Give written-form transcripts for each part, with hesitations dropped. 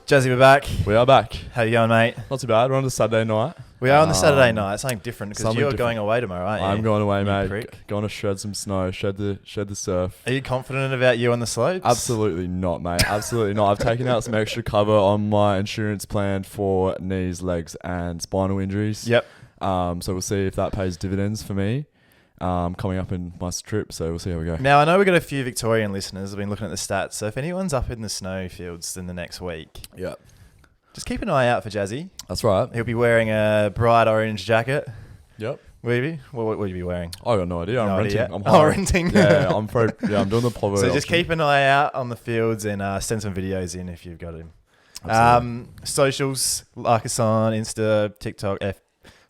Jazzy, we're back. We are back. How you going, mate? Not too bad. We're on the Saturday night. We are on the Saturday night. Something different because something you're different. going away tomorrow, aren't you? I'm going away, You mate. prick. Going to shred some snow, shed the surf. Are you confident about you on the slopes? Absolutely not, mate. Absolutely not. I've taken out some extra cover on my insurance plan for knees, legs, and spinal injuries. Yep. So we'll see if that pays dividends for me. Coming up in my trip, so we'll see how we go. Now, I know we've got a few Victorian listeners who've been looking at the stats, so if anyone's up in the snowfields in the next week, Yeah, just keep an eye out for Jazzy. that's right. He'll be wearing a bright orange jacket. Yep. Will you be? What will you be wearing? I got no idea. I'm No renting. idea. I'm Oh, hiring. renting. Yeah, I'm doing the Plovo. So just keep an eye out on the fields and send some videos in if you've got him. Absolutely. Socials, like us on Insta, TikTok,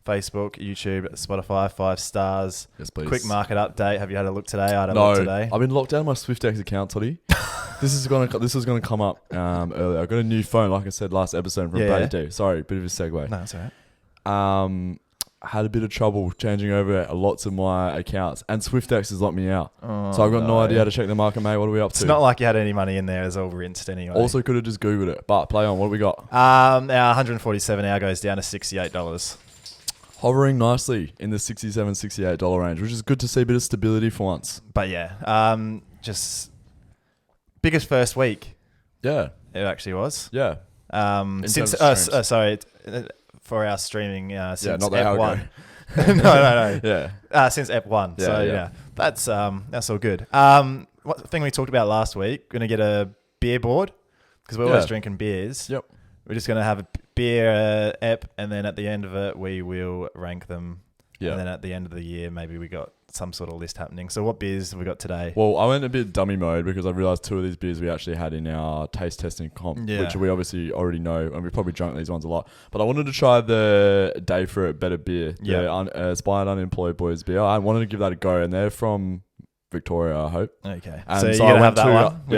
Facebook, YouTube, Spotify, 5 stars. Yes, please. Quick market update. Have you had a look today? I had a No, look today. I've been locked out of my SwiftX account, Toddy. This is gonna come up earlier. I got a new phone, like I said last episode from Brady D. Sorry, bit of a segue. No, that's all right. Had a bit of trouble changing over lots of my accounts, and SwiftX has locked me out. Oh, So I've got no idea how to check the market, mate. What are we up to? It's not like you had any money in there. It's all rinsed anyway. Also, could have just Googled it. But play on. What have we got? Our 147 hour goes down to $68. Hovering nicely in the $67, $68 range, which is good to see a bit of stability for once. But yeah, just biggest first week. Yeah. It actually was. Yeah. Since terms of streams. for our streaming since not that Ep1. no. Yeah. Since Ep1. Yeah, So yeah. that's all good. What thing we talked about last week? Going to get a beer board because we're always drinking beers. Yep. We're just going to have a beer ep, and then at the end of it, we will rank them. Yeah. And then at the end of the year, maybe we got some sort of list happening. So what beers have we got today? Well, I went a bit dummy mode because I realised 2 of these beers we actually had in our taste testing comp, Yeah. which we obviously already know, and we've probably drunk these ones a lot. But I wanted to try the Day for It Better beer, the Aspired Unemployed Boys beer. I wanted to give that a go, and they're from Victoria, I hope. Okay. And So you're so going I to have went that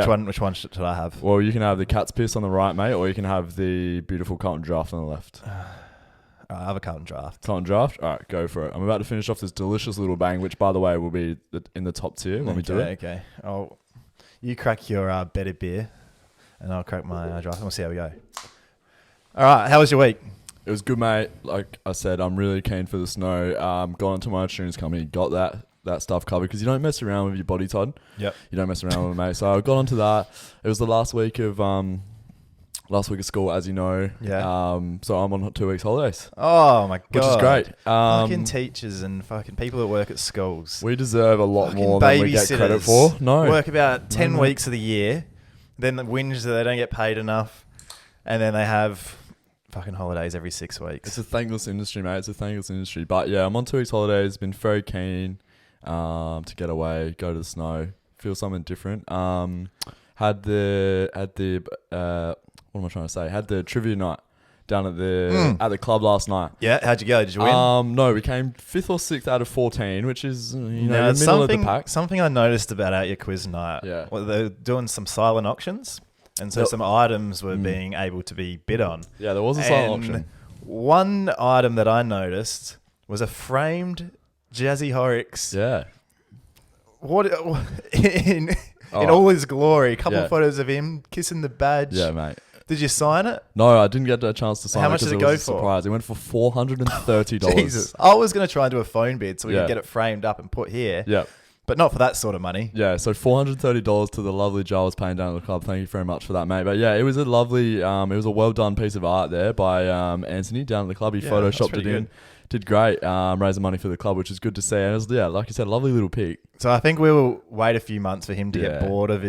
to- one? Which one should I have? Well, you can have the Cat's Piss on the right, mate, or you can have the beautiful Carlton Draft on the left. I have a Carlton Draft. Carlton Draft? All right, go for it. I'm about to finish off this delicious little bang, which, by the way, will be in the top tier when we do it. Okay. Oh, you crack your better beer, and I'll crack my draft. And we'll see how we go. All right. How was your week? It was good, mate. Like I said, I'm really keen for the snow. Gone into my insurance company, got that stuff covered because you don't mess around with your body, Todd. Yep. You don't mess around with it, mate. So I got onto that. It was the last week of school, as you know. Yeah. So I'm on 2 weeks holidays, Oh my god. which is great. Fucking teachers and fucking people that work at schools. We deserve a lot Fucking more than we get credit babysitters for. No. Work about 10 No. weeks of the year, then the whinge that they don't get paid enough, and then they have fucking holidays every 6 weeks. It's a thankless industry, mate. It's a thankless industry. But yeah, I'm on 2 weeks holidays. Been very keen to get away, go to the snow, feel something different. Had the what am I trying to say? Had the trivia night down at the club last night. Yeah, how'd you go? Did you win? No, we came 5th or 6th out of 14, which is Now, the middle of the pack. Something I noticed about your quiz night. Yeah. Well, they're doing some silent auctions, and so Yep. some items were being able to be bid on. Yeah, there was a silent And auction. one item that I noticed was a framed Jazzy Horrocks. Yeah. What in all his glory? A couple Yeah. of photos of him kissing the badge. Yeah, mate. Did you sign it? No, I didn't get a chance to sign How it much because did it it go was a for? surprise. It went for $430. Jesus. I was going to try and do a phone bid so we Yeah. could get it framed up and put here, Yeah. but not for that sort of money. Yeah, so $430 to the lovely Giles paying down at the club. Thank you very much for that, mate. But yeah, it was a lovely, it was a well done piece of art there by Anthony down at the club. He Yeah, that's photoshopped it pretty in. good. Did great, raising money for the club, which is good to see. And it was, like you said, a lovely little pic. So I think we'll wait a few months for him to get Yeah. bored of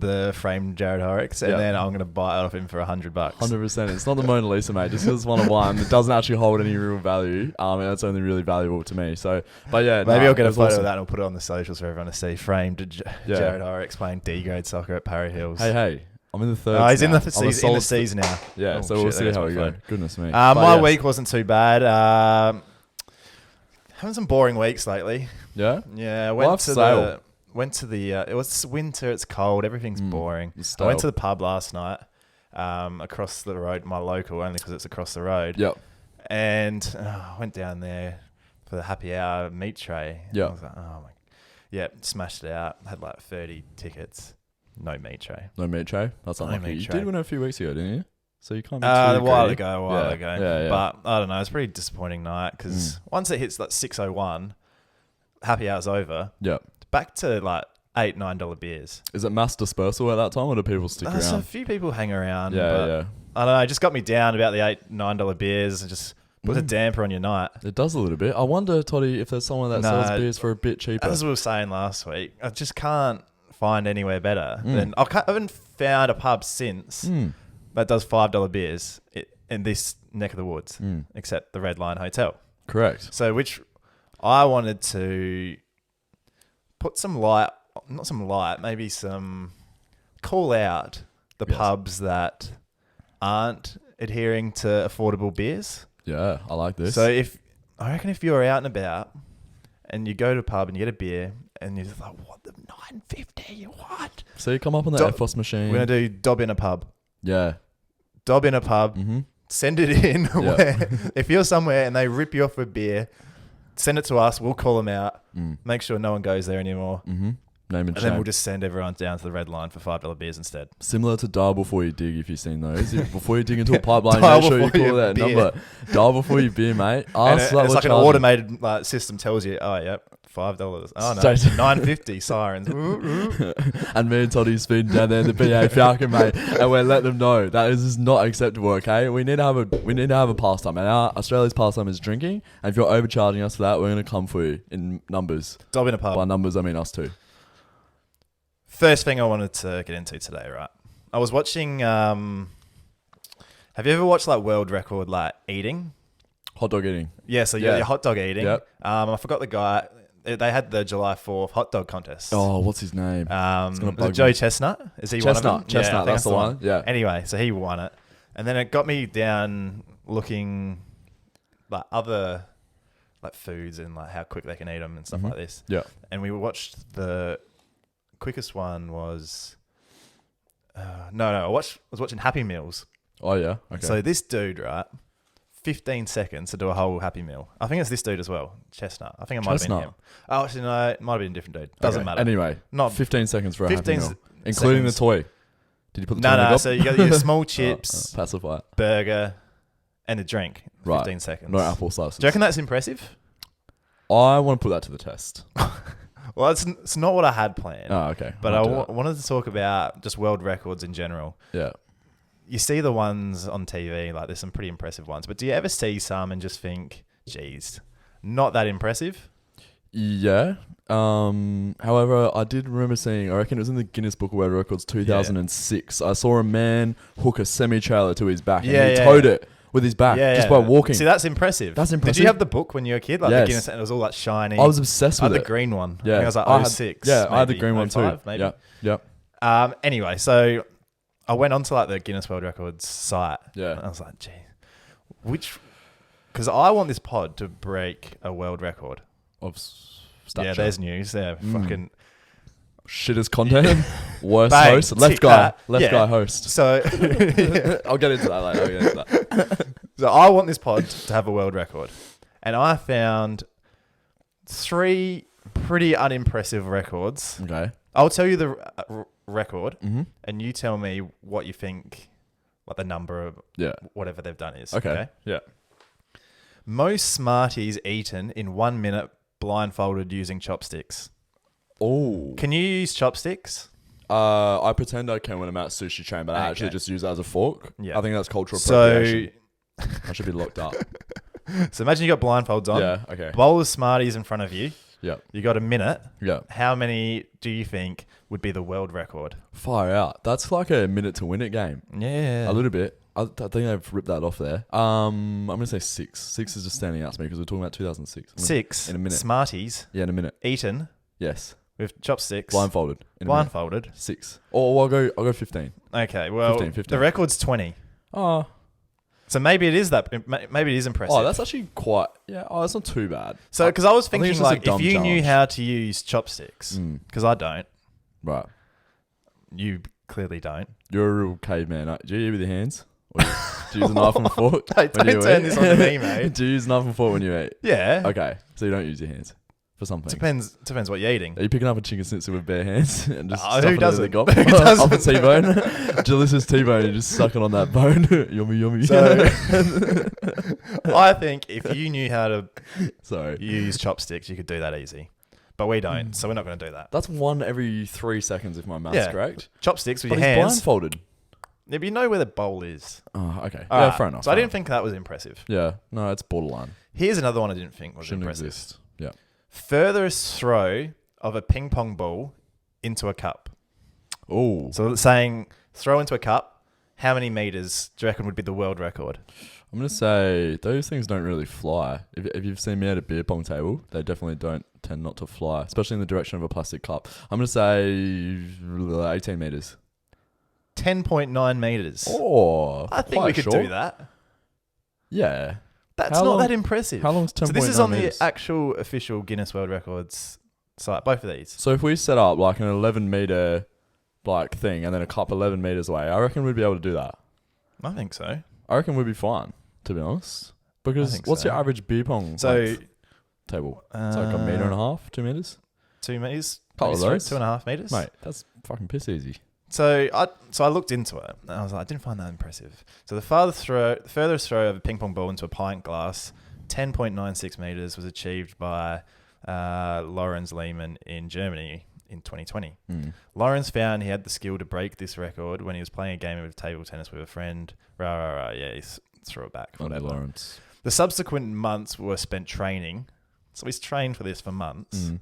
the framed Jared Horrocks, and Yeah. then I'm going to buy it off him for $100. 100%. It's not the Mona Lisa, mate. Just because it's one of one, it doesn't actually hold any real value. And it's only really valuable to me. So, but yeah, Maybe I'll get it a was photo awesome. of that and I'll put it on the socials for everyone to see. Framed Yeah. Jared Horrocks playing D-grade soccer at Parry Hills. Hey, I'm in the third. Oh, he's in the solid season now. Yeah, Oh, so shit, we'll see there how goes we my go. phone. Goodness me. My But yeah. week wasn't too bad. Having some boring weeks lately. Yeah? Yeah, I Well, went I've to sailed. it was winter, it's cold, everything's boring. it's I went to stale. the pub last night, across the road, my local, only because it's across the road. Yep. And I went down there for the happy hour meat tray. Yeah. I was like, oh my. Yeah, smashed it out. Had like 30 tickets. No meat tray. No meat tray. That's No unlucky. meat You tray. did win a few weeks ago, didn't you? So you can't be too A while greedy. ago, Yeah. But I don't know. It's a pretty disappointing night because once it hits like 6:01, happy hour's over. Yeah. Back to like $8-9 beers. Is it mass dispersal at that time, or do people stick So a around? few people hang around. Yeah, but yeah. I don't know. It just got me down about the $8-9 beers and just put a damper on your night. It does a little bit. I wonder, Toddy, if there's someone that sells beers for a bit cheaper. As we were saying last week, I just can't find anywhere better. Than I haven't found a pub since that does $5 beers in this neck of the woods, except the Red Line Hotel. Correct. So, which I wanted to put some light, not some light, maybe some call out the pubs that aren't adhering to affordable beers. Yeah, I like this. So I reckon if you're out and about and you go to a pub and you get a beer and you're just like, what, the $9.50? What? So you come up on the FOS machine. We're going to do Dob in a pub. Yeah. Dob in a pub. Send it in. Yeah. Where, if you're somewhere and they rip you off a beer, send it to us. We'll call them out. Make sure no one goes there anymore. Name and then we'll just send everyone down to the Red Line for $5 beers instead. Similar to dial before you dig, if you've seen those. Before you dig into a pipeline, Dial make sure you before call your that beer. number. Dial before you beer, mate. Ask And what it's we're like an charging. automated system tells you, oh, yep, $5. Oh, no, Straight to- $9.50 sirens. And me and Toddy speeding down there in the BA Falcon, mate, and we're letting them know that is not acceptable. Okay, we need to have a pastime, and our Australia's pastime is drinking. And if you're overcharging us for that, we're going to come for you in numbers. Dob in a pub. By numbers, I mean us too. First thing I wanted to get into today, right? I was watching. Have you ever watched like world record like eating? Hot dog eating. Yeah, so Yeah. you're hot dog eating. Yep. I forgot the guy. They had the July 4th hot dog contest. Oh, what's his name? Was gonna it bug Joe me. Chestnut? Is he one of them? Chestnut, Yeah, I think that's the one. Yeah. Anyway, so he won it, and then it got me down looking like other like foods and like how quick they can eat them and stuff like this. Yeah. And we watched the quickest one was I was watching Happy Meals. Oh yeah. Okay. So this dude, right, 15 seconds to do a whole Happy Meal. I think it's this dude as well, Chestnut. I think it might have been Chestnut. him. Oh, actually no, it might have been a different dude. Doesn't Okay. matter. Anyway, Not 15 seconds for a 15 Happy Meal, including the seconds. toy. Did you put the toy in the No. gob? So you got your small chips, pacify it. burger, and a drink. Right. 15 seconds. No apple slices. Do you reckon that's impressive? I want to put that to the test. Well, it's not what I had planned. Oh, okay. But I'll I do that. wanted to talk about just world records in general. Yeah. You see the ones on TV, like there's some pretty impressive ones. But do you ever see some and just think, geez, not that impressive? Yeah. However, I did remember seeing, I reckon it was in the Guinness Book of World Records 2006. I saw a man hook a semi-trailer to his back and he towed it with his back just by walking. See, that's impressive. That's impressive. Did you have the book when you were a kid? Like Yes. the Guinness, and it was all like shiny. I was obsessed I with had it. the green one. Yeah. I think I was like I had- 06. Yeah, I had the maybe, green one too. 05 maybe. Yeah. Anyway, so I went onto like the Guinness World Records site. Yeah. And I was like, gee, because I want this pod to break a world record. Of stature. Yeah, there's news. Yeah, fucking. Shittest content. Worst Bang, host. Left tick guy. that. Left Yeah. guy host. So, I'll get into that later. so I want this pod to have a world record, and I found 3 pretty unimpressive records. Okay. I'll tell you the record, Mm-hmm. and you tell me what you think, what the number of Yeah. whatever they've done is. Okay. Yeah. Most Smarties eaten in 1 minute blindfolded using chopsticks. Oh. Can you use chopsticks? I pretend I can when I'm at sushi chain, but I actually Okay. just use it as a fork. Yeah. I think that's cultural So, appropriation. I should be locked up. so imagine you got blindfolds on. Yeah. Okay. Bowl of Smarties in front of you. Yeah. You got a minute. Yeah. How many do you think would be the world record? Fire out. That's like a minute to win it game. Yeah. A little bit. I think they've ripped that off there. I'm going to say 6. 6 is just standing out to me because we're talking about 2006. 6 in a minute. Smarties Yeah, in a minute. eaten Yes. with chopsticks. Blindfolded. In a minute. Blindfolded. 6. Or I'll go 15. Okay, well, 15. the record's 20. Oh. So maybe it is maybe it is impressive. Oh, that's actually quite... Yeah. Oh, that's not too bad. So, because I was think it's thinking, just a like, if dumb you knew challenge. how to use chopsticks, because I don't, Right. you clearly don't. You're a real caveman. Do you eat with your hands? Or do you use a knife and fork? Hey, when you don't turn eat? this on to me, mate. Do you use a knife and fork when you eat? Yeah. Okay. So you don't use your hands. for something. Depends what you're eating. Are you picking up a chicken schnitzel with bare hands and just Who stuffing it in the doesn't? gob? Who doesn't? Off a T-bone, delicious T-bone. You just suck it on that bone. Yummy, yummy. So, I think if you knew how to Sorry, use chopsticks, you could do that easy. But we don't, so we're not going to do that. that's one every 3 seconds if my math's correct. Chopsticks with But your he's hands. blindfolded. Yeah, but you know where the bowl is. Oh, okay. All Yeah, right, fair enough. So I fair didn't think that was impressive. enough. Yeah, no, it's borderline. Here's another one I didn't think was Shouldn't impressive. exist. Yeah. Furthest throw of a ping pong ball into a cup. Oh, So it's saying throw into a cup, how many meters do you reckon would be the world record? I'm gonna say those things don't really fly. If you've seen me at a beer pong table, they definitely don't tend not to fly, especially in the direction of a plastic cup. I'm gonna say 18 meters. 10.9 meters. Oh, I think we could do that. Yeah. That's How not long- that impressive. How long's 10.9 So this is on meters? the actual official Guinness World Records site, both of these. So if we set up like an 11 meter like thing and then a cup 11 meters away, I reckon we'd be able to do that. I think so. I reckon we'd be fine, to be honest. Because think what's so. your average beer pong So length table? It's like a meter and a half, 2 meters. 2 meters, Couple of maybe those. 2.5 meters. Mate, that's fucking piss easy. So I looked into it and I was like, I didn't find that impressive. So the furthest throw of a ping pong ball into a pint glass, 10.96 meters, was achieved by Lorenz Lehmann in Germany in 2020. Lorenz found he had the skill to break this record when he was playing a game of table tennis with a friend. Yeah, he threw it back. Only Whatever. Lawrence. The subsequent months were spent training. So he's trained for this for months.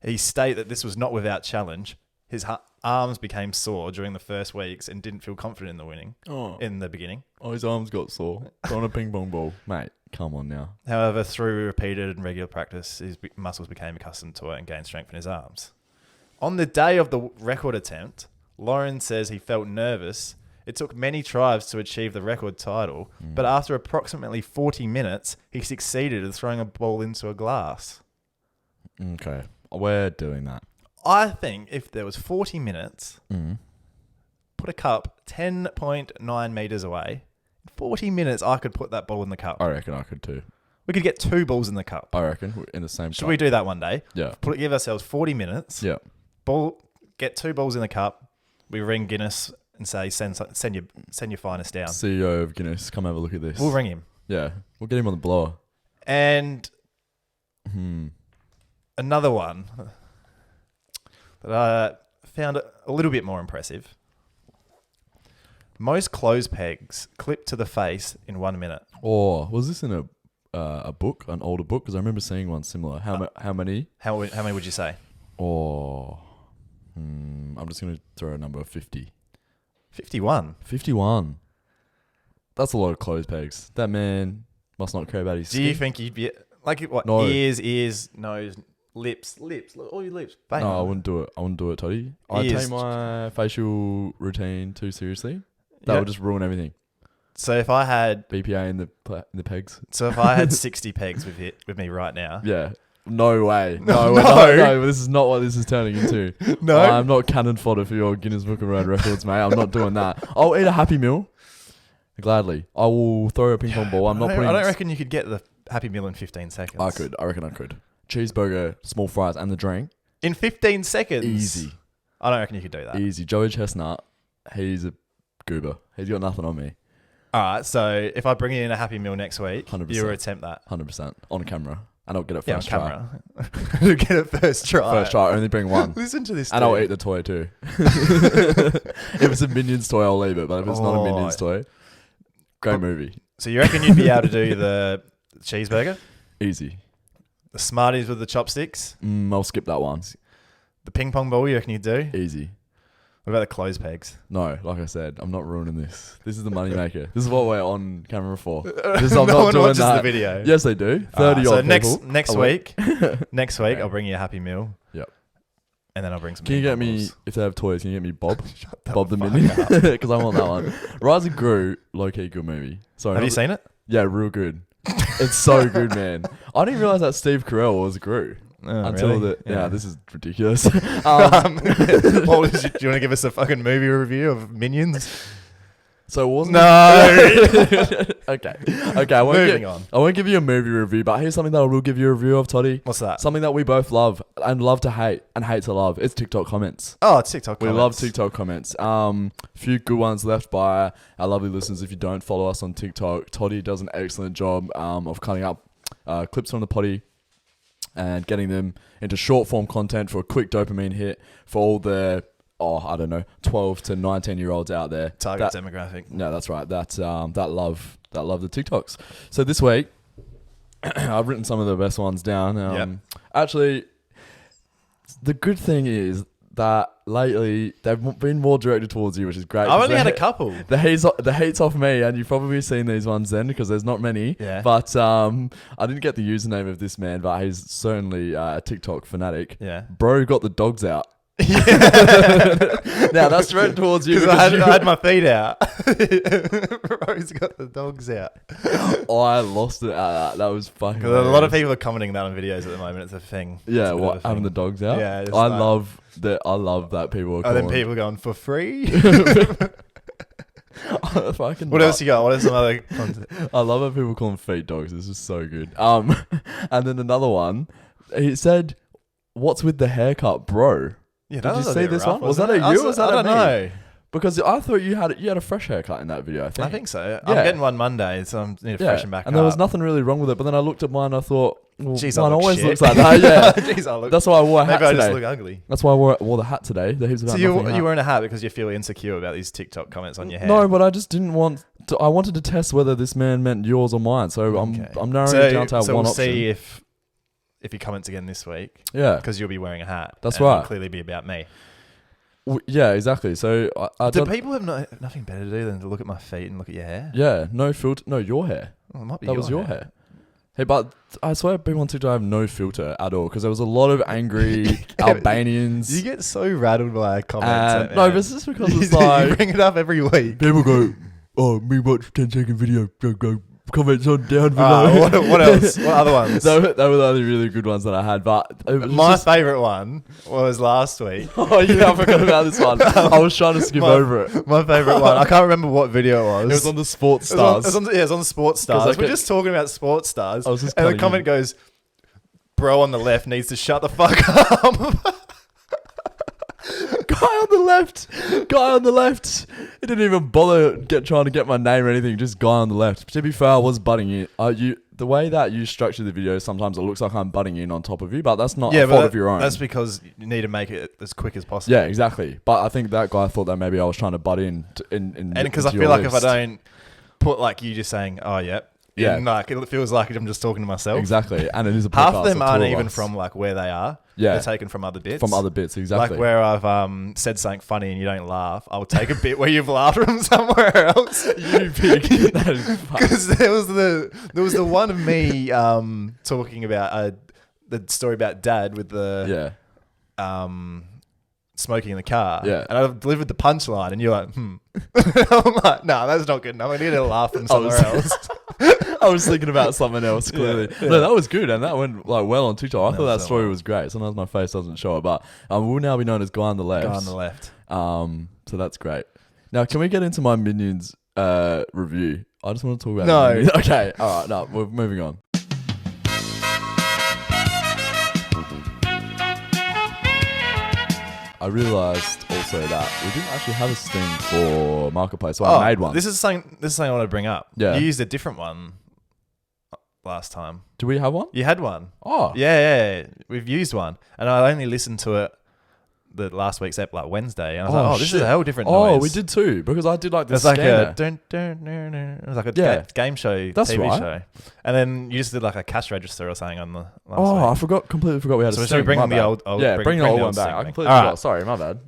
He stated that this was not without challenge. His arms became sore during the first weeks and didn't feel confident in the winning in the beginning. Oh, his arms got sore. Throwing a ping pong ball. Mate, come on now. However, through repeated and regular practice, his muscles became accustomed to it and gained strength in his arms. On the day of the record attempt, Lauren says he felt nervous. It took many tries to achieve the record title, but after approximately 40 minutes, he succeeded in throwing a ball into a glass. Okay. We're doing that. I think if there was 40 minutes, put a cup 10.9 meters away, in 40 minutes I could put that ball in the cup. I reckon I could too. We could get 2 balls in the cup. I reckon we're in the same Should cup. we do that one day? Yeah. Give ourselves 40 minutes. Yeah. Get 2 balls in the cup. We ring Guinness and say send your finest down. CEO of Guinness, come have a look at this. We'll ring him. Yeah. We'll get him on the blower. And another one that I found a little bit more impressive. Most clothes pegs clipped to the face in 1 minute. Oh, was this in a book, an older book? Because I remember seeing one similar. How many? How many would you say? Oh, I'm just going to throw a number of 50. 51. 51. That's a lot of clothes pegs. That man must not care about his Do skin. you think you'd be like what? No. Ears, nose, lips, all your lips. Bang. No, I wouldn't do it, Toddy. I Ears. take my facial routine too seriously. That would just ruin everything. So if I had BPA in the pegs. 60 pegs with me right now. Yeah. No way. No. No, this is not what this is turning into. No. I'm not cannon fodder for your Guinness Book of World Records, mate. I'm not doing that. I'll eat a Happy Meal. Gladly. I will throw a ping pong ball. I don't reckon you could get the Happy Meal in 15 seconds. I could. I reckon I could. Cheeseburger, small fries, and the drink. In 15 seconds? Easy. I don't reckon you could do that. Easy. Joey Chestnut, he's a goober. He's got nothing on me. All right, so if I bring you in a Happy Meal next week, 100%. you will attempt that. 100%. On camera. And I'll get it Yeah, on first try. camera. Get it first try. First try. Only bring one. Listen to this. And I'll dude. eat the toy too. If it's a Minions toy, I'll leave it. But if it's not a Minions toy, great movie. So you reckon you'd be able to do the cheeseburger? Easy. The Smarties with the chopsticks? I'll skip that one. The ping pong ball, you reckon you'd do? Easy. What about the clothes pegs? No, like I said, I'm not ruining this. This is the money maker. This is what we're on camera for. I'm no not one doing watches that. the video. Yes, they do. 30 Alright, so odd people. next week, I'll bring you a Happy Meal. Yep. And then I'll bring some. Can you ping get pong me, balls. if they have toys, can you get me Bob? Shut Bob the fuck Minion? up. Because I want that one. Rise and Gru, low-key good movie. Sorry, Have you seen it? Yeah, real good. It's so good, man. I didn't realize that Steve Carell was Gru. Until really? yeah, this is ridiculous. Do you want to give us a fucking movie review of Minions? So it wasn't. No. Okay. Moving on. I won't give you a movie review, but here's something that I will give you a review of, Toddy. What's that? Something that we both love and love to hate and hate to love. It's TikTok comments. Oh, it's TikTok We comments. love TikTok comments. Few good ones left by our lovely listeners. If you don't follow us on TikTok, Toddy does an excellent job of cutting up clips from the potty and getting them into short form content for a quick dopamine hit for all the 12 to 19-year-olds out there. Target demographic. No, that's right. That love the TikToks. So this week, I've written some of the best ones down. Actually, the good thing is that lately they've been more directed towards you, which is great. I've only had a couple. The hate's off me, and you've probably seen these ones then because there's not many. Yeah. But I didn't get the username of this man, but he's certainly a TikTok fanatic. Yeah. Bro got the dogs out. Yeah. Now that's directed towards you. Because I had my feet out. Bro's got the dogs out. I lost it at that. That was fucking. Because a lot of people are commenting that on videos at the moment. It's a thing. Yeah, It's a bit of a having thing. the dogs out. Yeah, it's I like- love that. I love that people are. And then calling- people going for free. I fucking What love- else you got? What are some other content? I love how people call them feet dogs. This is so good. And then another one. He said, "What's with the haircut, bro?" Yeah, Did you was a see bit this rough, one? Was wasn't that it? a you or was that I a don't me? know. Because I thought you had a fresh haircut in that video. I I think so. Yeah. I'm getting one Monday, so I need to freshen back and up. there was nothing really wrong with it. But then I looked at mine. I thought, well, Jeez, I mine look always shit. looks like that. Yeah, Jeez, I look. that's why I wore a hat Maybe I today. just look ugly. That's why I wore the hat today. The Heaps So about you're nothing hat. wearing a hat because you feel insecure about these TikTok comments on your hair. No, but I just didn't want to. I wanted to test whether this man meant yours or mine. So I'm narrowing it down to have so one we'll option. see if he comments again this week Yeah. because you'll be wearing a hat. That's and it'll right. clearly be about me. Yeah, exactly. So I Do don't. people have nothing better to do than to look at my feet and look at your hair? Yeah, no filter. No, your hair. Well, it might be That was your hair. Hey, but I swear people on TikTok have no filter at all because there was a lot of angry Albanians. You get so rattled by comments. No, but it's just because it's you like bring it up every week. people go, "Oh, me watch 10-second video." Go comments on down below. What else? What other ones? They were the only really good ones that I had. But it was My just- favourite one was last week. oh yeah, I forgot about this one. I was trying to skip over it. My favourite one. I can't remember what video it was. It was on the Sports It was on- Stars. it was on the Sports Stars. like We're it- just talking about Sports Stars. I was just And the cutting comment in. goes, bro on the left needs to shut the fuck up. Guy on the left. He didn't even bother trying to get my name or anything. Just guy on the left. To be fair, I was butting in. The way that you structure the video, sometimes it looks like I'm butting in on top of you, but that's not a fault of your own. That's because you need to make it as quick as possible. Yeah, exactly. But I think that guy thought that maybe I was trying to butt in. And because I feel like if I don't put like you just saying, oh, yep. Yeah. And like it feels like I'm just talking to myself. Exactly. And it is a podcast Half of them of two aren't of even us. from like where they are. Yeah. They're taken from other bits. From other bits, exactly. Like where I've said something funny and you don't laugh, I'll take a bit where you've laughed from somewhere else. You pig. That is fucked. Because there was the one of me talking about the story about Dad with the Yeah. smoking in the car. Yeah. And I've delivered the punchline, and you're like, I'm like, no, that's not good enough. I need to laugh from somewhere else. I was thinking about something else, clearly. Yeah. No, that was good, and that went like well on TikTok. I thought was that so story well. was great. Sometimes my face doesn't show it, but we'll now be known as Guy on the Left. Guy on the left. So that's great. Now, can we get into my Minions review? I just want to talk about No. Minions. Okay, all right, no, we're moving on. I realised also that we didn't actually have a sting for Marketplace, so I made one. This is something I want to bring up. Yeah. You used a different one last time. Do we have one? You had one. Oh. Yeah. We've used one. And I only listened to it the last week's ep, like Wednesday. And I was like, this is shit. a whole different Oh, noise. we did too, because I did like the It's like scanner. it was like a Yeah. game show, That's TV right. show. And then you just did like a cash register or something on the last I week. completely forgot we had So a should we sting. bring My the bad. old Yeah, bring the old one sting back. I thing. completely All forgot. right. Sorry, my bad.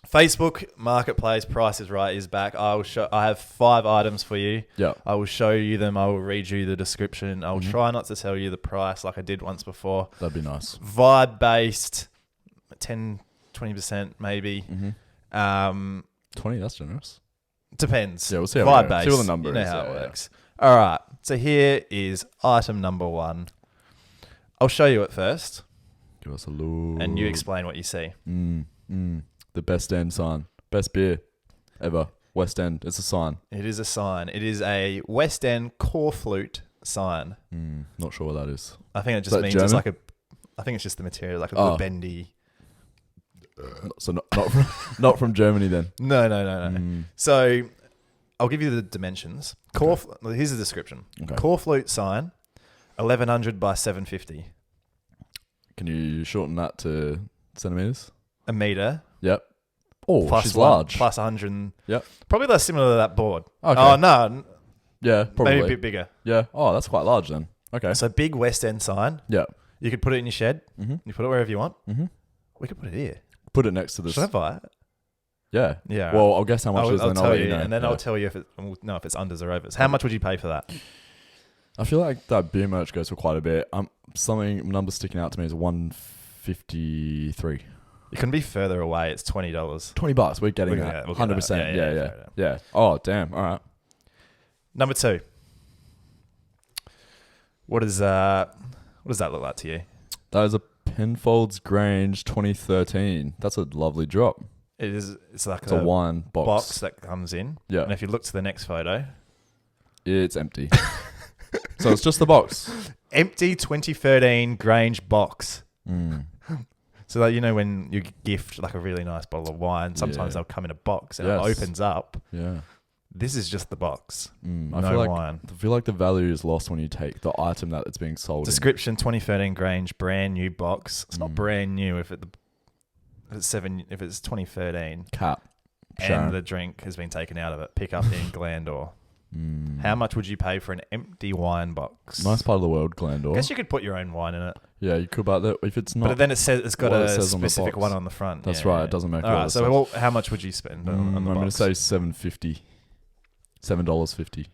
Facebook Marketplace Price is Right is back. I have 5 items for you. Yeah. I will show you them. I will read you the description. I will try not to tell you the price like I did once before. That'd be nice. Vibe based, 10, 20% maybe. 20, that's generous. Depends. Yeah, we'll see how we Vibe go. based. See what the number You know is. how Yeah, it yeah. works. All right. So here is item number 1. I'll show you it first, Give us a look. and you explain what you see. The best end sign. Best beer ever. West End. It's a sign. It is a sign. It is a West End core flute sign. Not sure what that is. I think it just that means German? it's like a. I think it's just the material, like a little bendy. So not from Germany then. No. So I'll give you the dimensions. Here's the description. Okay. Core flute sign, 1100 by 750. Can you shorten that to centimeters? A meter. Yep. Oh, Plus she's one, large. Plus 100. Yep. Probably less similar to that board. Okay. Oh, no. Yeah, probably. Maybe a bit bigger. Yeah. Oh, that's quite large then. Okay. So big West End sign. Yeah. You could put it in your shed. Mm-hmm. You put it wherever you want. Mm-hmm. We could put it here. Put it next to this. Should I buy it? Yeah. Yeah. Well, I'll guess how much it is, I'll then tell I'll let you, you know. and then Yeah. I'll tell you if it's unders or overs. How much would you pay for that? I feel like that beer merch goes for quite a bit. Number sticking out to me is 153. You couldn't be further away. It's $20. $20. We're getting that. We'll get 100%. that. Yeah. Oh, damn. All right. Number 2. What does that look like to you? That is a Penfolds Grange 2013. That's a lovely drop. It is. It's like It's a wine box. that comes in. Yeah. And if you look to the next photo, It's empty. So it's just the box. empty 2013 Grange box. So that, when you gift like a really nice bottle of wine, sometimes they'll come in a box and it opens up. Yeah. This is just the box. I No wine. feel like the value is lost when you take the item that it's being sold Description: 2013 Grange, brand new box. It's not brand new if it's 2013 in. Cap. and the drink has been taken out of it. Pick up in Glandor. How much would you pay for an empty wine box? Nice part of the world, Glandor. I guess you could put your own wine in it. Yeah, you could, but if it's not... But then it's got what a it says on the specific box. one on the front. That's right. It doesn't make All a lot right. of So sense. how much would you spend on the I'm box? going to say $7.50. $7.50.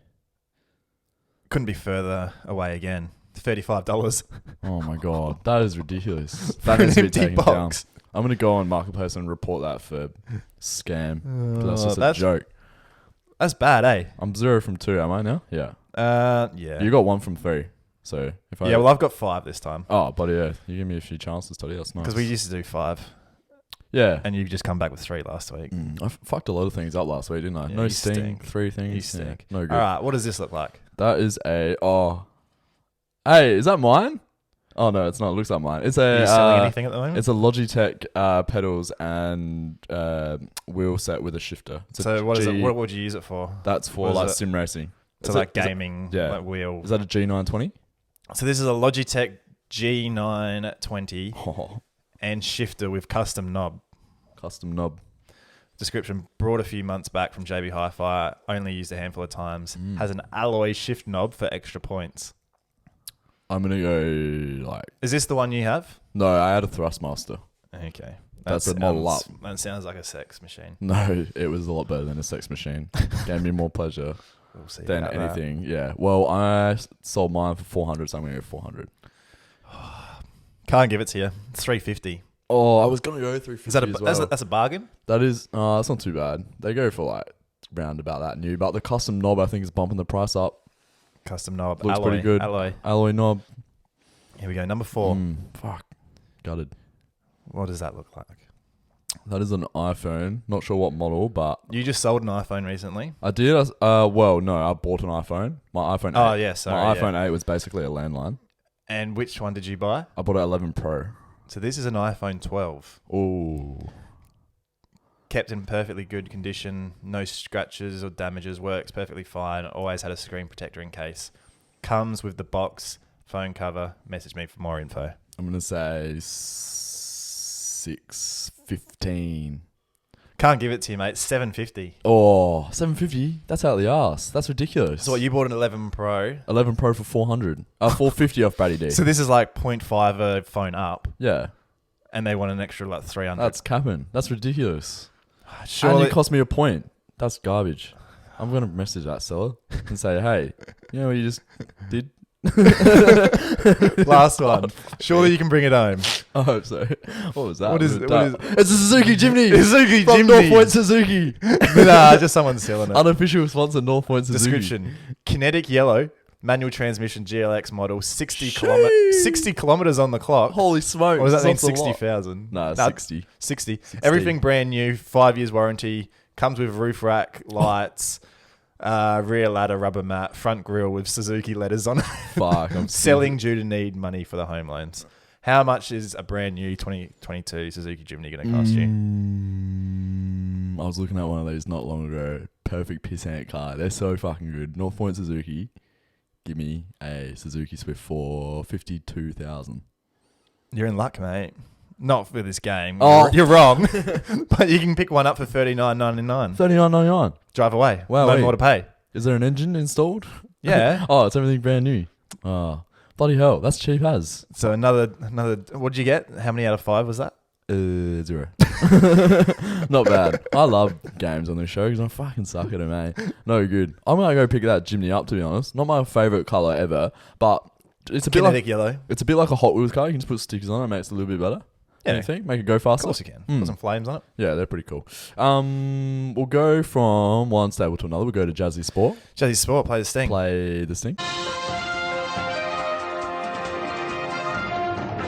Couldn't be further away again. $35. Oh my god, that is ridiculous. For That an needs to be empty taken box. down. I'm going to go on Marketplace and report that for scam. 'Cause that's just a that's- joke. That's bad, eh? I'm 0 from 2, am I now? Yeah. Yeah. You got 1 from 3. So if I... Yeah, well, I've got 5 this time. Oh, but yeah, you give me a few chances, Toddy. That's nice. Because we used to do 5. Yeah. And you just come back with 3 last week. I fucked a lot of things up last week, didn't I? Yeah, No you sting, stink. 3 things. You stink. Yeah, no good. All right, what does this look like? That is a... Oh. Hey, is that mine? Oh, no, it's not. It looks like mine. It's Are a... you selling anything at the moment? It's a Logitech pedals and wheel set with a shifter. It's So a what is G- it? What would you use it for? That's for what is like it? sim racing. So Is like it- is it- gaming, yeah. like wheel. Is that a G920? So this is a Logitech G920 Oh, and shifter with custom knob. custom knob. Description: brought a few months back from JB Hi-Fi. Only used a handful of times. Has an alloy shift knob for extra points. I'm going to go like... Is this the one you have? No, I had a Thrustmaster. Okay. That's a model up. That sounds like a sex machine. No, it was a lot better than a sex machine. Gave me more pleasure We'll see than about that. anything. Yeah. Well, I sold mine for 400, so I'm going to go 400. Can't give it to you. It's $350. Oh, I was going to go 350 Is that as well. that's a bargain? That is... that's not too bad. They go for like round about that new. But the custom knob, I think, is bumping the price up. Custom knob. Looks alloy, pretty good. Alloy knob. Here we go. Number 4. Fuck. Gutted. What does that look like? That is an iPhone. Not sure what model, but You just sold an iPhone recently. I did. Well, no, I bought an iPhone. My iPhone 8. Oh, yeah, sorry. My yeah. iPhone 8 was basically a landline. And which one did you buy? I bought an 11 Pro. So this is an iPhone 12. Ooh. Kept in perfectly good condition. No scratches or damages. Works perfectly fine. Always had a screen protector in case. Comes with the box, phone cover. Message me for more info. I'm going to say 615. Can't give it to you, mate. It's $750. Oh, 750? That's out of the arse. That's ridiculous. So what, you bought an 11 Pro. 11 Pro for 400. 450 off Batty D. So this is like 0.5 a phone up. Yeah. And they want an extra like 300. That's capping. That's ridiculous. And Surely it cost me a point. That's garbage. I'm going to message that seller and say, hey, you know what you just did? last one. Surely you can bring it home. I hope so. What was that? What is- Was it what that? It's a Suzuki Jimny. Suzuki From Jimny. North Point Suzuki. Nah, just someone selling it. Unofficial sponsor, North Point Suzuki. Description: kinetic yellow, manual transmission, GLX model, 60 Sheesh. kilometers on the clock. Holy smokes. Or does that mean that's a lot. 60,000? No, Nah, 60. 60. Everything brand new, 5 years warranty, Comes with roof rack, lights, rear ladder, rubber mat, front grille with Suzuki letters on it. Fuck, I'm Selling due to need money for the home loans. How much is a brand new 2022 Suzuki Jimny going to cost you? I was looking at one of these not long ago. Perfect pissant car. They're so fucking good. North Point Suzuki. Give me a Suzuki Swift for 52,000. You're in luck, mate. Not for this game. Oh. You're wrong. But you can pick one up for $39.99. $39.99. Drive away. Wow, No wait. more to pay. Is there an engine installed? Yeah. Oh, it's everything brand new. Oh, bloody hell. That's cheap as. So another. What did you get? How many out of 5 was that? 0. Not bad. I love games on this show because I fucking suck at it, mate. No good. I'm going to go pick that Jimny up, to be honest. Not my favourite colour ever, but it's a bit Kinetic like yellow. it's a bit like a Hot Wheels car. You can just put stickers on it, makes it a little bit better. Yeah. Anything? Make it go Of faster. course you can. Put some flames on it. Yeah, they're pretty cool. We'll go from one stable to another. We'll go to Jazzy Sport. Jazzy Sport, play the sting. Play this thing.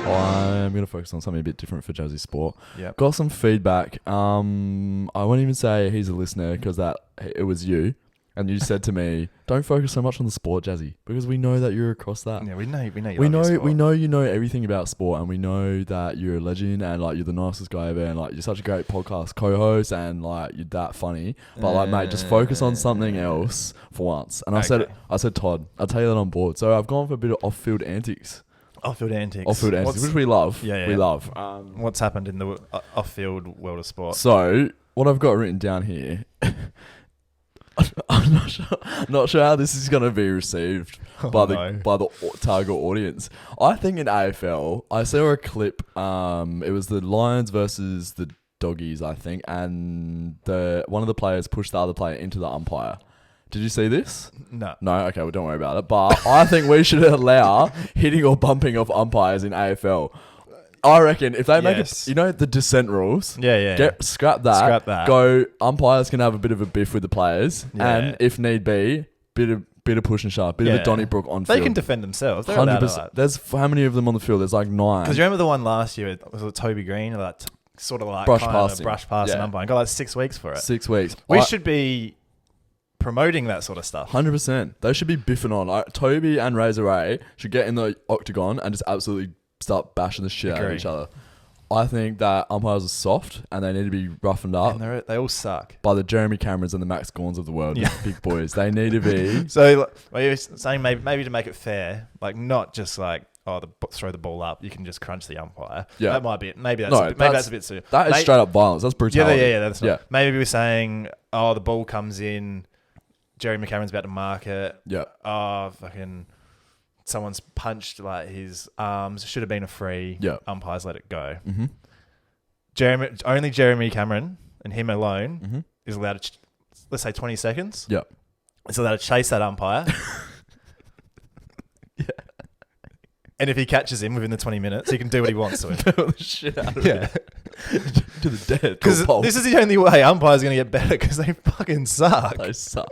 I'm going to focus on something a bit different for Jazzy Sport. Yep. Got some feedback. I won't even say he's a listener because it was you. And you said to me, don't focus so much on the sport, Jazzy, because we know that you're across that. Yeah, we know you We love your know sport. you know everything about sport, and we know that you're a legend and like you're the nicest guy ever, and like you're such a great podcast co-host, and like you're that funny. But like, mate, just focus on something else for once. And I said, Todd, I'll tell you that I'm bored. So I've gone for a bit of off-field antics. Off-field antics. Off-field antics, which we love. Yeah. We love. What's happened in the off-field world of sport? So what I've got written down here. I'm not sure how this is going to be received by the target audience. I think in AFL, I saw a clip. It was the Lions versus the Doggies, I think, and one of the players pushed the other player into the umpire. Did you see this? No. No? Okay, well, don't worry about it. But I think we should allow hitting or bumping of umpires in AFL. I reckon if they make it, the dissent rules. Yeah. Scrap that. Go. Umpires can have a bit of a biff with the players, and if need be, bit of push and shove, bit of a Donnybrook on field. They can defend themselves. They're 100%. There's how many of them on the field? There's like 9. Because you remember the one last year? Was it Toby Green? Or that sort of like brush past an umpire. Got like 6 weeks for it. 6 weeks. We should be promoting that sort of stuff. 100%. They should be biffing on. Toby and Razor Ray should get in the octagon and just absolutely start bashing the shit out of each other. I think that umpires are soft and they need to be roughened up. And they all suck. By the Jeremy Camerons and the Max Gorns of the world. Big boys. They need to be. So you're saying maybe to make it fair, like not just like, throw the ball up, you can just crunch the umpire. Yeah. That might be it. Maybe that's a bit too. That is straight up violence. That's brutality. Yeah. That's not. Maybe we're saying, the ball comes in, Jeremy Cameron's about to mark it. Yeah. Fucking someone's punched like his arms. Should have been a free. Yeah. Umpires let it go. Mm-hmm. Only Jeremy Cameron and him alone is allowed to, let's say 20 seconds. Yeah. Is allowed to chase that umpire. Yeah. And if he catches him within the 20 minutes, he can do what he wants to him. the shit out of him. To the death. Because this is the only way umpires are going to get better because they fucking suck. They suck.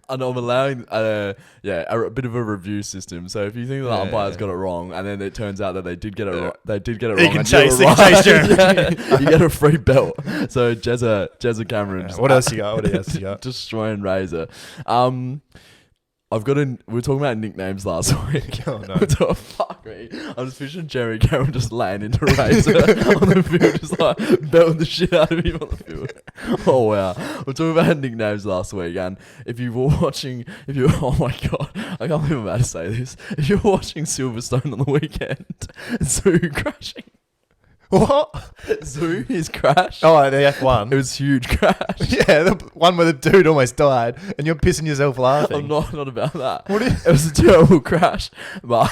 And I'm allowing a bit of a review system. So if you think that the umpires got it wrong, and then it turns out that they did get it wrong, He can chase Jeremy. You get a free belt. So Jezza Cameron. What else you got? Destroying Razor. We were talking about nicknames last week. Oh no. Fuck me. I'm just picturing Jeremy Cameron just laying into Razor on the field, just like belting the shit out of him on the field. Oh wow. We're talking about nicknames last week, and oh my god, I can't believe I'm about to say this. If you're watching Silverstone on the weekend, Zoo crashing. What? Zoo, his crash. Oh, the F1. It was a huge crash. Yeah, the one where the dude almost died, and you're pissing yourself laughing. I'm not about that. It was a terrible crash, but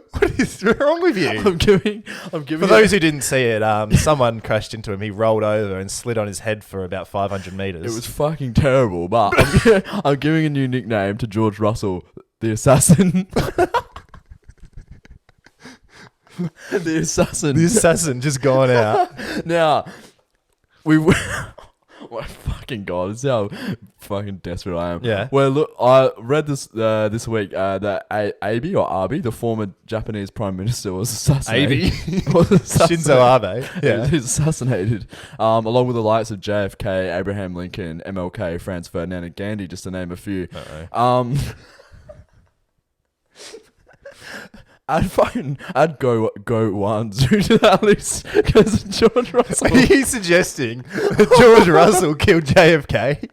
what is wrong with you? I'm giving. For those who didn't see it, someone crashed into him. He rolled over and slid on his head for about 500 meters. It was fucking terrible, but I'm giving a new nickname to George Russell, the assassin. The assassin just gone out. Now, my fucking god, this is how fucking desperate I am. Yeah. Well, look, I read this this week that Abe, the former Japanese prime minister, was assassinated. Shinzo Abe. Yeah. He was assassinated, along with the likes of JFK, Abraham Lincoln, MLK, Franz Ferdinand, and Gandhi, just to name a few. I'd go one due to that list because George Russell. Are you suggesting that George Russell killed JFK?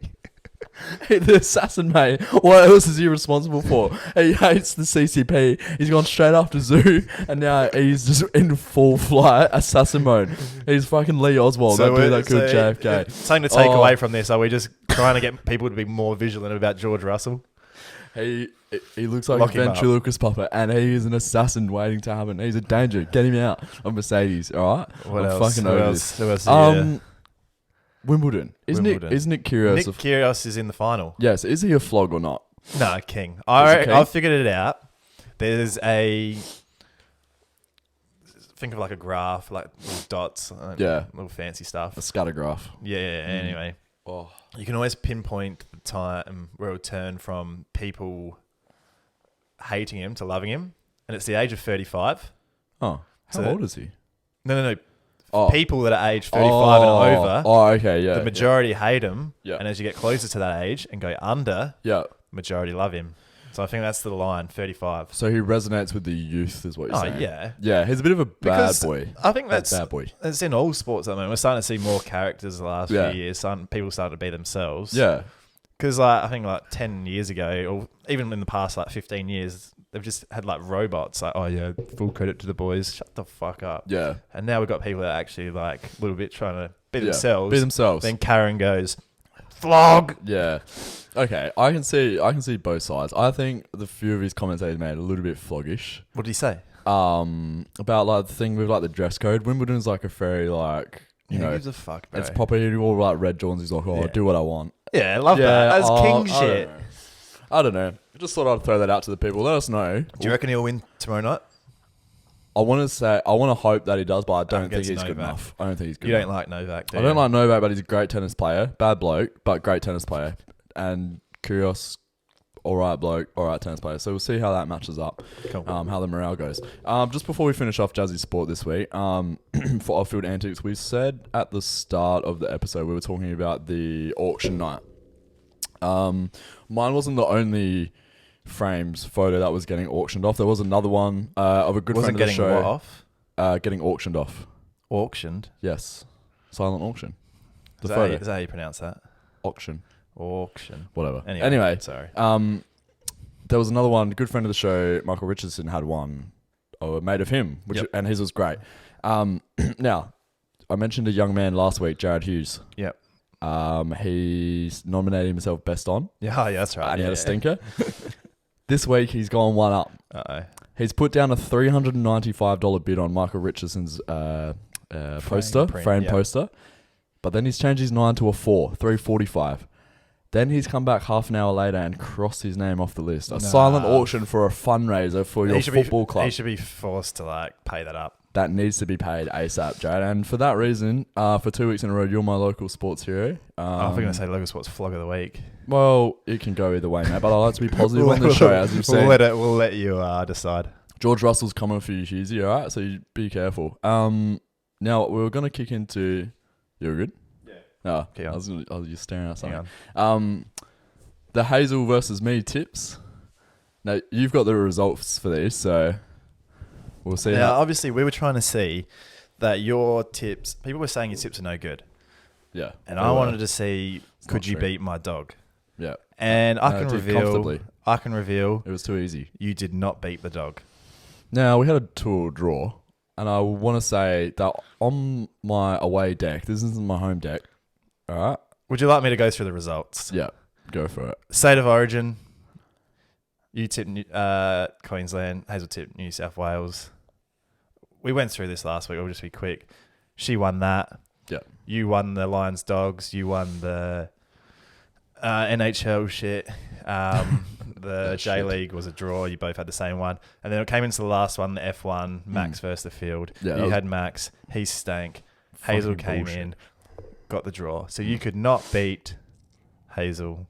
The assassin, mate. What else is he responsible for? He hates the CCP. He's gone straight after Zoo, and now he's just in full flight assassin mode. He's fucking Lee Oswald. That dude that killed JFK. Something to take away from this. Are we just trying to get people to be more vigilant about George Russell? He looks like Lock a him up. ventriloquist puppet, and he is an assassin waiting to happen. He's a danger. Get him out of Mercedes, all right? What I'm else? fucking Who over else? this. Who else? Yeah. Wimbledon. Isn't it Kyrgios? Nick Kyrgios is in the final. Yes. Is he a flog or not? No, king. Is he king? I figured it out. There's think of like a graph, like little dots, little fancy stuff. A scatter graph. Yeah. Anyway, you can always pinpoint the time where it'll turn from people hating him to loving him, and it's the age of 35. Oh, how old is he? No. Oh. People that are age 35 and over. Oh, okay, yeah. The majority hate him, Yeah. and as you get closer to that age and go under, Yeah. majority love him. So I think that's the line, 35. So he resonates with the youth, is what you're saying. Yeah. Yeah, he's a bit of a bad boy. I think that's bad boy. It's in all sports at the moment. We're starting to see more characters the last Yeah. few years. People starting to be themselves. Yeah. Because I think 10 years ago, or even in the past 15 years, they've just had robots. Full credit to the boys. Shut the fuck up. Yeah. And now we've got people that are actually a little bit trying to be themselves. Be themselves. Then Karen goes, flog. Yeah. Okay, I can see both sides. I think the few of his comments that he made a little bit floggish. What did he say? About the thing with the dress code. Wimbledon's a very you know, gives a fuck, bro. it's proper. He all Red Jordans. He's like, I do what I want. Yeah, I love that. That's king shit. I don't know. I just thought I'd throw that out to the people. Let us know. Do you reckon he'll win tomorrow night? I want to hope that he does, but I don't think he's Novak. good enough. I don't think he's good You enough. don't like Novak, do you? I don't like Novak, but he's a great tennis player. Bad bloke, but great tennis player. And Kyrgios, all right bloke, all right tennis player. So we'll see how that matches up. Cool. How the morale goes. Just before we finish off Jazzy Sport this week, for off-field antics, we said at the start of the episode we were talking about the auction night. Mine wasn't the only frames photo that was getting auctioned off. There was another one of a good friend of the show. Wasn't getting what off? Getting auctioned off. Auctioned? Yes. Silent auction. Is that how you pronounce that? Auction. Auction. Whatever. Anyway. Sorry. There was another one. A good friend of the show, Michael Richardson, had one made of him, and his was great. Now, I mentioned a young man last week, Jared Hughes. Yep. He's nominated himself best on. Yeah, that's right. And he had a stinker. This week, he's gone one up. Uh-oh. He's put down a $395 bid on Michael Richardson's frame poster. But then he's changed his 9 to a 4, $345. Then he's come back half an hour later and crossed his name off the list. A silent auction for a fundraiser for your football club. He should be forced to pay that up. That needs to be paid ASAP, Jared. And for that reason, for 2 weeks in a row, you're my local sports hero. I was going to say local sports flog of the week. Well, it can go either way, mate. But I like to be positive on the show, as you've seen. We'll let you decide. George Russell's coming for you, Hughesy, all right? So you be careful. Now, we're going to kick into... You're good? Yeah. Oh, I was just staring at something. The Hazel versus me tips. Now, you've got the results for these, so we'll see. Now, obviously, we were trying to see that your tips... People were saying your tips are no good. Yeah. And I wanted to see, could you beat my dog? Yeah. And I can reveal... It was too easy. You did not beat the dog. Now, we had a 2 draw, and I want to say that on my away deck, this isn't my home deck, all right? Would you like me to go through the results? Yeah, go for it. State of origin, you tipped Queensland, Hazel tipped New South Wales. We went through this last week, I'll just be quick. She won that. Yeah. You won the Lions Dogs, you won the NHL shit. The J-League was a draw. You both had the same one. And then it came into the last one, the F1, Max versus the field. Yeah, you had Max. He stank. Hazel came in, got the draw. So you could not beat Hazel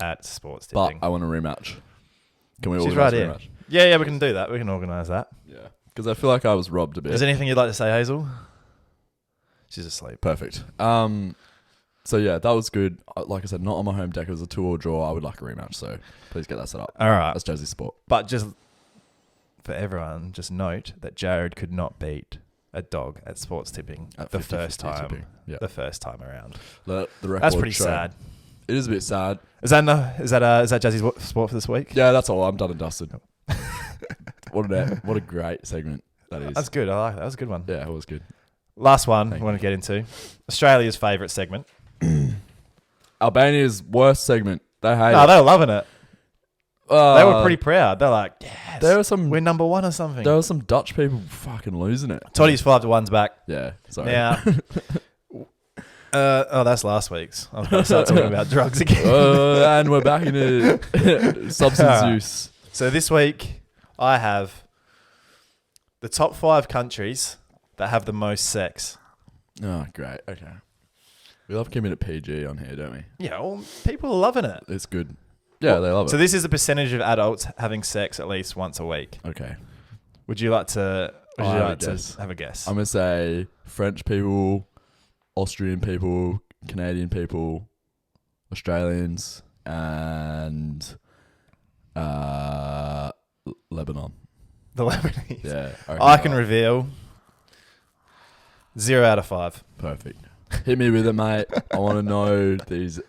at sports But tipping. I want a rematch. Can we She's organise right a here. rematch? Yeah, we can do that. We can organise that. Yeah. Because I feel like I was robbed a bit. Is there anything you'd like to say, Hazel? She's asleep. Perfect. So yeah, that was good. Like I said, not on my home deck. It was a 2-2 draw. I would like a rematch. So please get that set up. All right. That's Jersey Sport. But just for everyone, just note that Jared could not beat a dog at sports tipping At the 50-50 first time. tipping. Yeah. The first time around. The record That's pretty show. sad. It is a bit sad. Is that Jazzy's sport for this week? Yeah, that's all. I'm done and dusted. What a great segment that is. That's good. I like that. That was a good one. Yeah, it was good. Last one Thank I want to get into. Australia's favourite segment. Albania's worst segment. They hate No, it. they were loving it. They were pretty proud. They're like, yes, There were some. we're number one or something. There were some Dutch people fucking losing it. Toddy's 5-1's back. Yeah. Sorry. Now, that's last week's. I was about to start talking about drugs again. And we're back into substance use. So this week, I have the top 5 countries that have the most sex. Oh, great. Okay. We love keeping it PG on here, don't we? Yeah, well, people are loving it. It's good. Yeah, they love it. So this is the percentage of adults having sex at least once a week. Okay. Would you like to guess. have a guess? I'm going to say French people, Austrian people, Canadian people, Australians, and Lebanon. The Lebanese. Yeah. I can reveal 0 out of 5. Perfect. Hit me with it, mate. I want to know these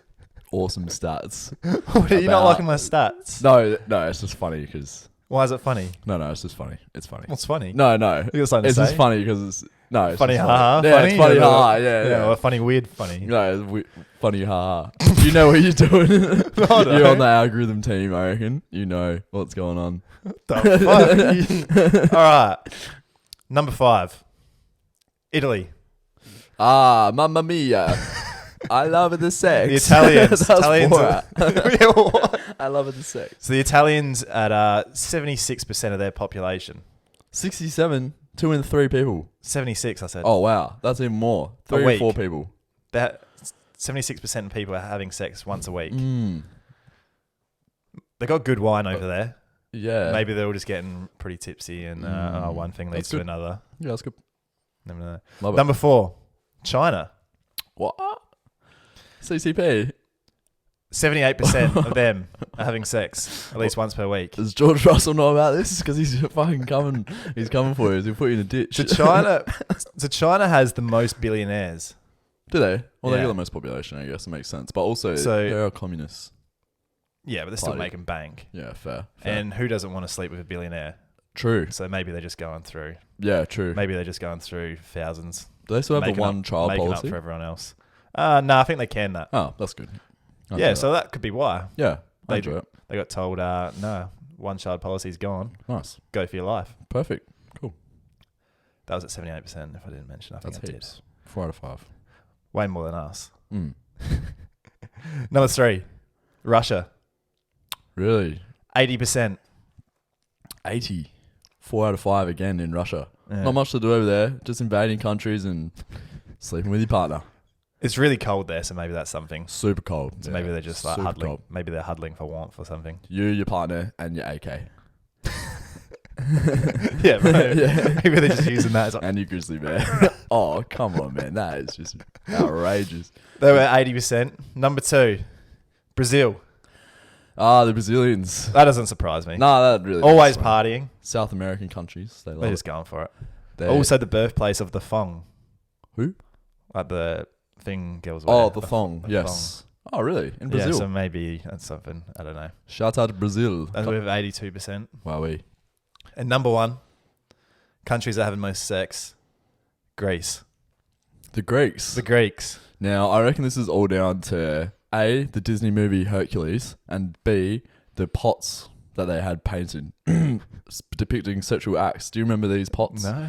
awesome stats. What, are you not liking my stats? No, it's just funny because... Why is it funny? No, it's just funny. It's funny. What's funny? No. You got something to It's say? just funny because it's... No, it's Funny, just haha. Yeah, Funny? it's funny, Or- haha. Yeah. or funny, weird, funny. No, funny, haha. You know what you're doing. No, no. You're on the algorithm team, I reckon. You know what's going on. The fuck? All right. Number 5. Italy. Ah, mamma mia. I love the sex. The Italians. That was Italians Borat. Yeah, what? I love the sex. So the Italians at 76% of their population. 67, 2 in 3 people. 76, I said. Oh, wow. That's even more. 3 or week. 4 people. That 76% of people are having sex once a week. They got good wine over there. Yeah. Maybe they're all just getting pretty tipsy and one thing leads That's to good. another. Yeah, that's good. Never know. Love it. Number 4, China. What? CCP. 78% of them are having sex at least once per week. Does George Russell know about this? Because he's fucking coming. He's coming for you. He'll put you in a ditch. So China has the most billionaires. Do they? Well, they Yeah. got the most population, I guess. It makes sense. But also, So- they're communists. Yeah, but they're still Party. making bank. Yeah, fair. And who doesn't want to sleep with a billionaire? True. So maybe they're just going through. Yeah, true. Maybe they're just going through thousands. Do they still have the making one child making policy? up for everyone else. No, I think they can that. Oh, that's good. I'll Yeah, do so that could be why. that. Yeah, I they- enjoy it. They got told, no, one child policy's gone. Nice. Go for your life. Perfect. That was at 78%, if I didn't mention. I think That's I heaps. 4 out of 5. did. Way more than us. Mm. Number 3, Russia. Really? 80%. 80. 4 out of 5 again in Russia. Yeah. Not much to do over there. Just invading countries and sleeping with your partner. It's really cold there, so maybe that's something. Super cold. So maybe they're just like super huddling. cold. Maybe they're huddling for warmth or something. You, your partner, and your AK. Yeah, maybe, Yeah. maybe they're just using that as And your grizzly bear. Oh, come on, man. That is just outrageous. They were 80%. Number 2, Brazil. Ah, the Brazilians. That doesn't surprise me. Nah, that really Always doesn't. partying. South American countries. They love They're it. just going for it. They're- Also the birthplace of the thong. Who? Like the thing girls wear. Oh, the thong. the Yes. Oh, really? In Brazil? Yeah, so maybe that's something. I don't know. Shout out to Brazil. And we have 82%. Wowee. And number 1, countries that have the most sex, Greece. The Greeks. The Greeks. Now, I reckon this is all down to A, the Disney movie Hercules, and B, the pots that they had painted depicting sexual acts. Do you remember these pots? No.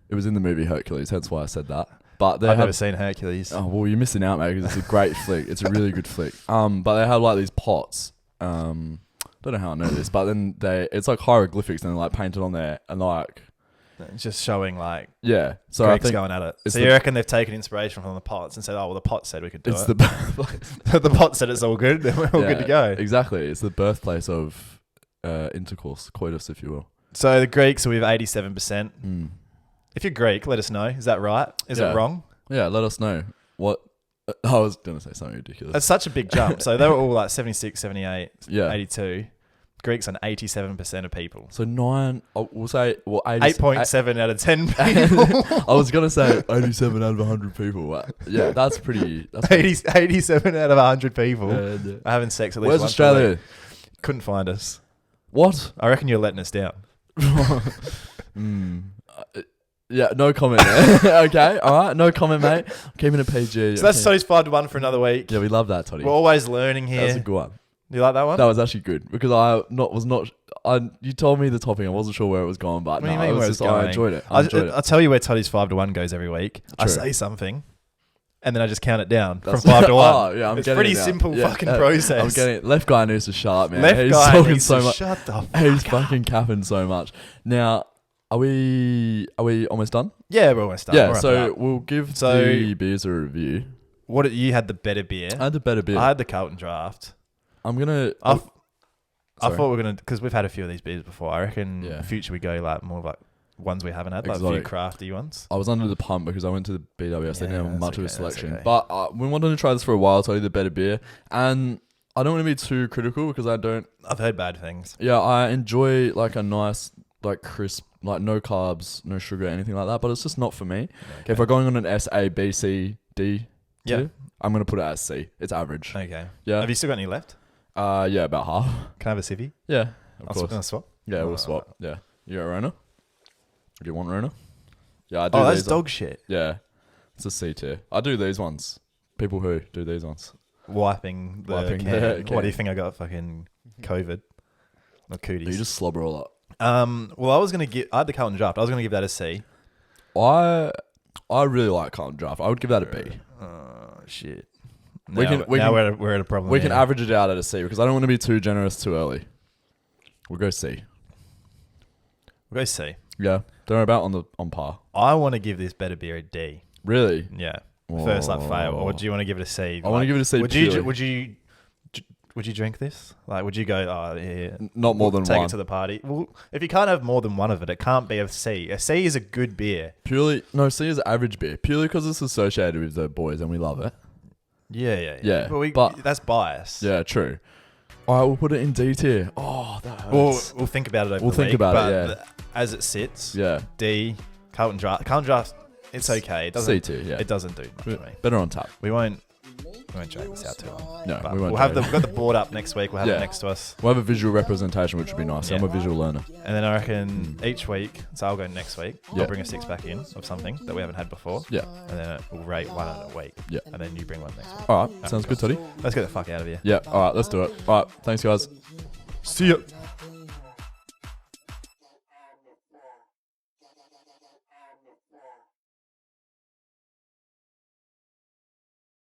It was in the movie Hercules, hence why I said that. But they I've had, never seen Hercules. oh, well, you're missing out, mate, because it's a great flick. It's a really good flick. But they had like these pots. Don't know how I know this, but then it's like hieroglyphics and they're like painted on there, and like Just showing like Yeah. So Greeks I think going at it. it's So you reckon they've taken inspiration from the pots and said, "Oh, well, the pot said we could do it's it." the The pot said it's all good. Then we're all good to go. Exactly. It's the birthplace of intercourse, coitus, if you will. So the Greeks are with 87%. If you're Greek, let us know. Is that right? Is it wrong? Yeah, let us know. What I was going to say something ridiculous. That's such a big jump. So they were all like 76, 78, Yeah. 82. Greeks on 87% of people. So we'll say, 8.7 out of 10 people. I was going to say 87 out of 100 people. Yeah, that's pretty. 87 out of 100 people Yeah. are having sex at least Where's once Australia? a week. Couldn't find us. What? I reckon you're letting us down. Yeah, no comment there. Okay, all right, no comment, mate. I'm keeping it PG. So that's Toddy's 5-1 for another week. Yeah, we love that, Toddy. We're always learning That was a here. good one. You like that one? That was actually good because you told me the topic. I wasn't sure where it was going, but What do you no, mean I where was it's going? I enjoyed it. I enjoyed it. I'll tell you where Toddy's 5-1 goes every week. I True. say something, and then I just count it down That's- from 5 to 1. Oh, yeah, it's getting pretty it now. simple Yeah, fucking process. I'm getting it. Left guy needs to shut up, man. Left He's guy talking needs so to much. shut the fuck He's up. fucking capping so much. Now, are we almost done? Yeah, we're almost done. Yeah, We're up so to that. we'll give So- the beers a review. You had the better beer. I had the better beer. I had the Carlton Draft. I'm gonna. I Sorry. thought we were gonna, because we've had a few of these beers before. I reckon Yeah. in the future we go like more like ones we haven't had, like a few Exotic. crafty ones. I was under the pump because I went to the BWS. They Yeah, didn't have that's much of a okay, that's selection. okay. But we wanted to try this for a while, so I did the better beer. And I don't want to be too critical because I don't. I've heard bad things. Yeah, I enjoy like a nice, like crisp, like no carbs, no sugar, anything like that. But it's just not for me. Okay. If we're going on an S, A, B, C, D, Yeah. tier, I'm going to put it as C. It's average. Okay. Yeah. Have you still got any left? Yeah, about half. Can I have a sippy? Yeah, of course. I'll swap. Yeah, we'll swap. Yeah. You got Rona? Do you want Rona? Yeah, I do. Oh, that's these dog shit. Yeah. It's a C tier. I do these ones. People who do these ones. Wiping the Wiping can. the What can. do you think I got? Fucking COVID. Not cooties. You just slobber all up. Well, I had the Carlton Draft. I was gonna give that a C. I really like Carlton Draft. I would give that a B. Oh shit. We Now can- we now can- we're at a problem. We can here. average it out at a C because I don't want to be too generous too early. We'll go C. We'll go C. Yeah. They're about on par. I want to give this better beer a D. Really? Yeah. First like fail, or Oh. do you want to give it a C? I want to give it a C. Would purely. would you drink this? Like, would you go? Oh, yeah. Not more than take one. it to the party. Well, if you can't have more than one of it can't be a C. A C is a good beer. Purely, no, C is average beer. Purely because it's associated with the boys and we love it. Yeah. Yeah, But that's bias. Yeah, true. All right, we'll put it in D tier. Oh, that hurts. We'll think about it over We'll the think week, about but it, yeah. As it sits, Yeah. D, Carlton Draft, it's okay. It doesn't, C tier, yeah. It doesn't do much for me. Better on tap. We won't drag this out too long. No, But we won't. we've got the board up next week. We'll have Yeah. it next to us. We'll have a visual representation, which would be nice. Yeah. I'm a visual learner. And then I reckon each week, so I'll go next week. Yeah. I'll bring a 6-pack in of something that we haven't had before. Yeah. And then we'll rate one a week. Yeah. And then you bring one next week. All right, sounds good, Toddy. Let's get the fuck out of here. Yeah, all right, let's do it. All right, thanks, guys. See ya.